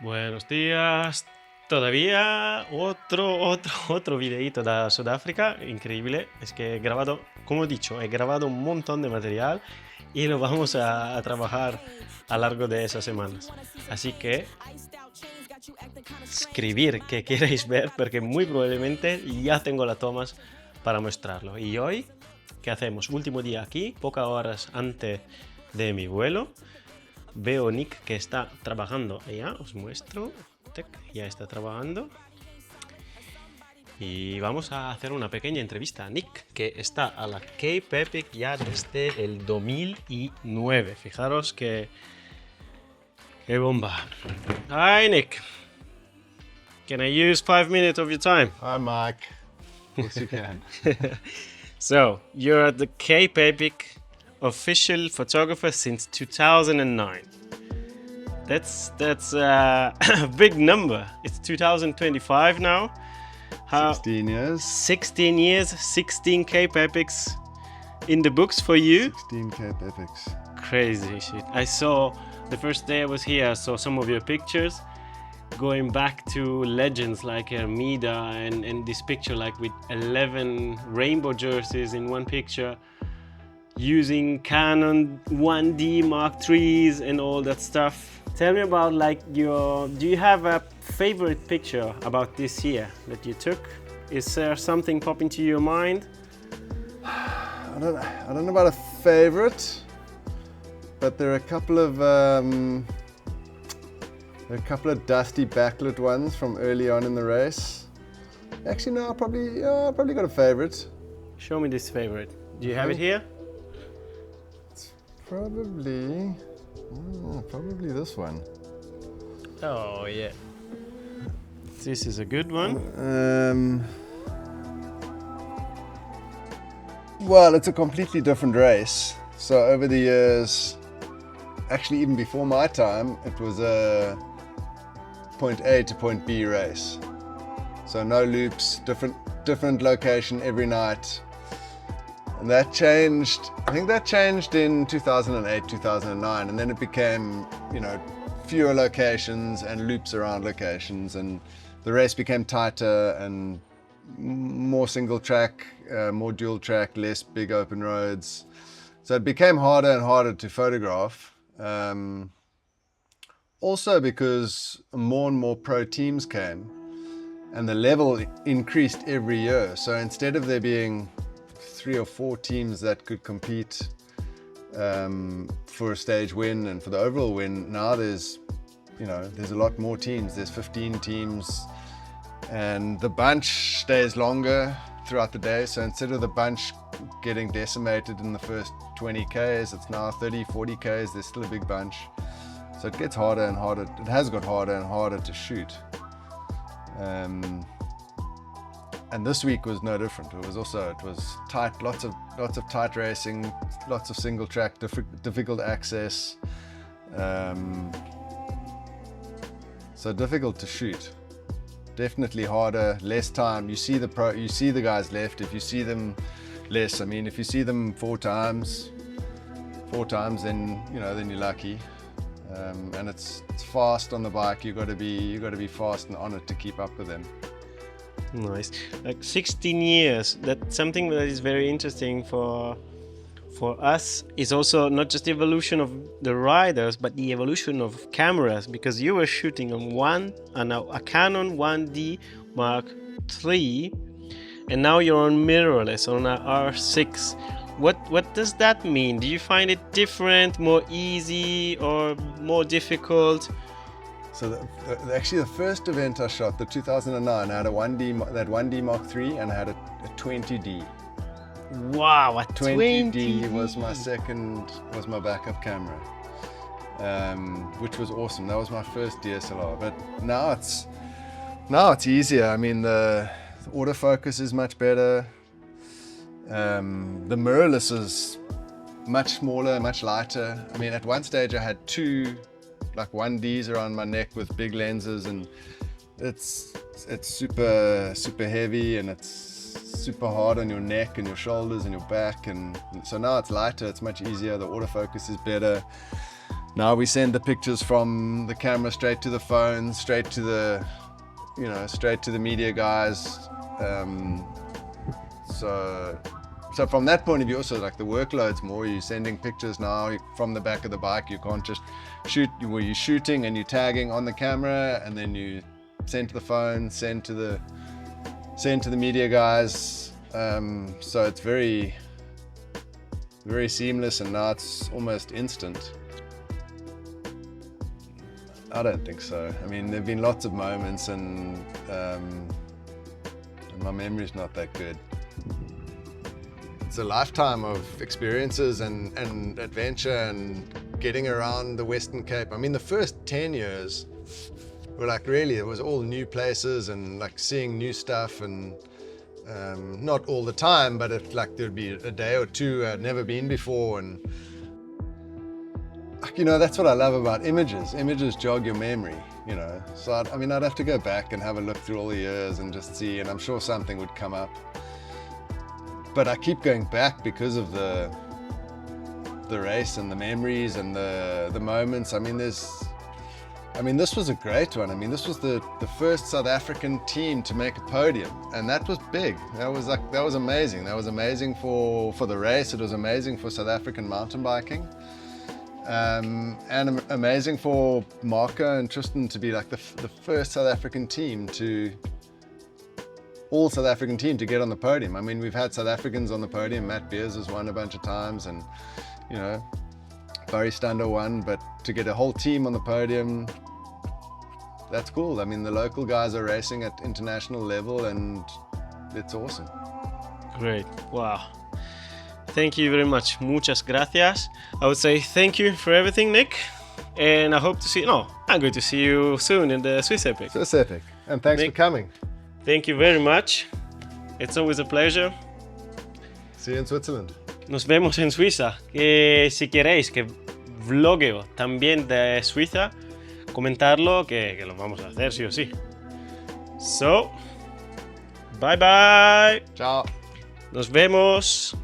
Buenos días. Todavía otro videíto da Sudáfrica, increíble. Es que he grabado, como he dicho, he grabado un montón de material y lo vamos a trabajar a lo largo de esas semanas. Así que escribir qué queréis ver, porque muy probablemente ya tengo las tomas para mostrarlo. Y hoy, ¿qué hacemos? Último día aquí, pocas horas antes de mi vuelo. Veo a Nick que está trabajando allá, os muestro, ya está trabajando. Y vamos a hacer una pequeña entrevista a Nick, que está a la Cape Epic ya desde el 2009. Fijaros qué bomba. Hi Nick, can I use 5 minutes of your time? Hi, Mike. Yes, you can. So, you're at the Cape Epic official photographer since 2009. That's a big number. It's 2025 now. 16 years. 16 years, 16 Cape Epics in the books for you. 16 Cape Epics. Crazy shit. I saw the first day I was here, I saw some of your pictures going back to legends like Mida and this picture like with 11 rainbow jerseys in one picture, using Canon 1D Mark IIIs and all that stuff. Tell me about do you have a favorite picture about this year that you took? Is there something popping to your mind? I don't know about a favorite, but there are a couple of dusty backlit ones from early on in the race. Actually, no, I probably got a favorite. Show me this favorite. Do you have it here? It's probably this one. Oh yeah. This is a good one. Well, it's a completely different race. So over the years, actually even before my time, it was a point A to point B race. So no loops, different location every night. And that changed, I think that changed in 2008, 2009, and then it became, fewer locations and loops around locations, and the race became tighter and more single track, more dual track, less big open roads. So it became harder and harder to photograph. Also because more and more pro teams came and the level increased every year. So instead of there being 3 or 4 teams that could compete for a stage win and for the overall win, now there's a lot more teams. There's 15 teams and the bunch stays longer throughout the day. So instead of the bunch getting decimated in the first 20 Ks, it's now 30, 40 Ks. There's still a big bunch. So it gets harder and harder. It has got harder and harder to shoot. And this week was no different. It was tight, lots of tight racing, lots of single track, difficult access. So difficult to shoot. Definitely harder, less time. You see the guys left. If you see them less, if you see them four times, then you're lucky. And it's fast on the bike. You got to be fast and on it to keep up with them. Nice. Like 16 years. That's something that is very interesting for us. Is also not just the evolution of the riders, but the evolution of cameras. Because you were shooting on a Canon 1D Mark III, and now you're on mirrorless on a R6. What does that mean? Do you find it different, more easy, or more difficult? So actually the first event I shot, the 2009, I had that 1D Mark III, and I had a 20D. Wow, a 20D was my backup camera, which was awesome. That was my first DSLR. But now it's easier. The autofocus is much better. The mirrorless is much smaller, much lighter. At one stage I had 2 1Ds around my neck with big lenses, and it's super heavy, and it's super hard on your neck and your shoulders and your back, and so now it's lighter, it's much easier, the autofocus is better. Now we send the pictures from the camera straight to the phone, straight to the, you know, straight to the media guys. So from that point of view, also like the workload's more. You're sending pictures now from the back of the bike. You can't just shoot. Well, you're shooting and you're tagging on the camera, and then you send to the phone, send to the media guys. So it's very, very seamless, and now it's almost instant. I don't think so. I mean, there've been lots of moments, and my memory's not that good. It's a lifetime of experiences and adventure and getting around the Western Cape. I mean, the first 10 years were like, really, it was all new places and like seeing new stuff, and not all the time, but like there'd be a day or two I'd never been before. And you know, that's what I love about images. Images jog your memory, you know. So I mean, I'd have to go back and have a look through all the years and just see, and I'm sure something would come up. But I keep going back because of the race and the memories and the moments. I mean, this was a great one. I mean, this was the first South African team to make a podium, and that was big. That was amazing. That was amazing for the race. It was amazing for South African mountain biking. And amazing for Marco and Tristan to be like the first South African team to get on the podium. I mean, we've had South Africans on the podium. Matt Beers has won a bunch of times, and you know, Barry Stander won, but to get a whole team on the podium, that's cool. I mean, the local guys are racing at international level, and it's awesome. Great. Wow. Thank you very much. Muchas gracias. I would say thank you for everything, Nick. And I hope to see, I'm going to see you soon in the Swiss Epic. Swiss Epic. And thanks Nick, for coming. Thank you very much. It's always a pleasure. See you in Switzerland. Nos vemos en Suiza. Si queréis que vlogueo también de Suiza, comentarlo que lo vamos a hacer sí o sí. So, bye bye. Ciao. Nos vemos.